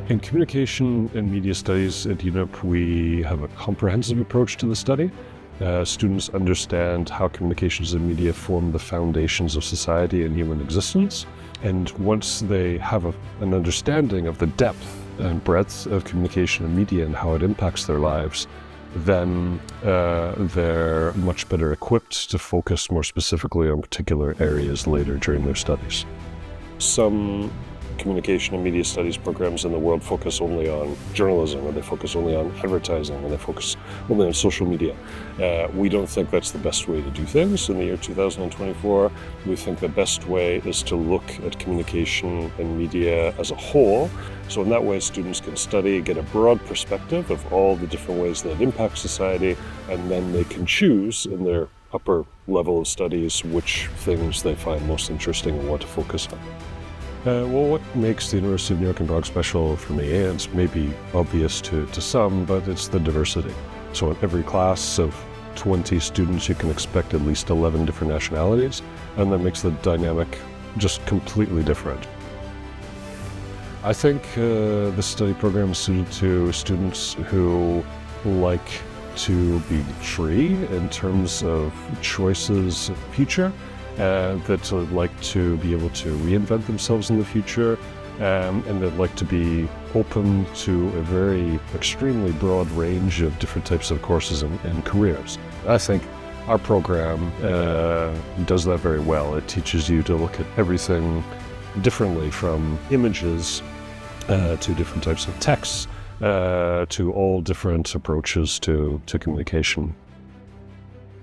In communication and media studies at UNYP, we have a comprehensive approach to the study. Students understand how communications and media form the foundations of society and human existence. And once they have an understanding of the depth and breadth of communication and media and how it impacts their lives, then they're much better equipped to focus more specifically on particular areas later during their studies. Some communication and media studies programs in the world focus only on journalism, or they focus only on advertising, or they focus only on social media. We don't think that's the best way to do things. In the year 2024, we think the best way is to look at communication and media as a whole. So in that way, students can study, get a broad perspective of all the different ways that it impacts society, and then they can choose in their upper level of studies which things they find most interesting and want to focus on. Well, what makes the University of New York and Prague special for me, and it's maybe obvious to some, but it's the diversity. So in every class of 20 students, you can expect at least 11 different nationalities, and that makes the dynamic just completely different. I think this study program is suited to students who like to be free in terms of choices in the future, that like to be able to reinvent themselves in the future, and that like to be open to a very extremely broad range of different types of courses and careers. I think our program does that very well. It teaches you to look at everything differently, from images to different types of texts, to all different approaches to communication.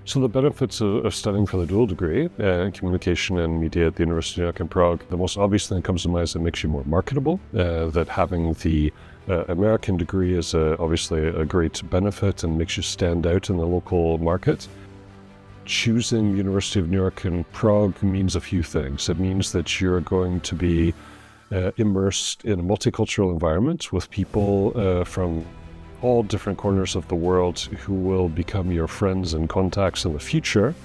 So the benefits of studying for the dual degree in communication and media at the University of New York and Prague, the most obvious thing that comes to mind is it makes you more marketable, that having the American degree is obviously a great benefit and makes you stand out in the local market. Choosing University of New York and Prague means a few things. It means that you're going to be immersed in a multicultural environment with people from all different corners of the world who will become your friends and contacts in the future.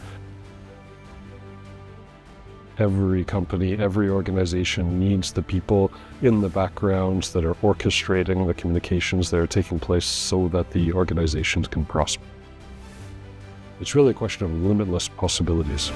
Every company, every organization needs the people in the background that are orchestrating the communications that are taking place so that the organizations can prosper. It's really a question of limitless possibilities.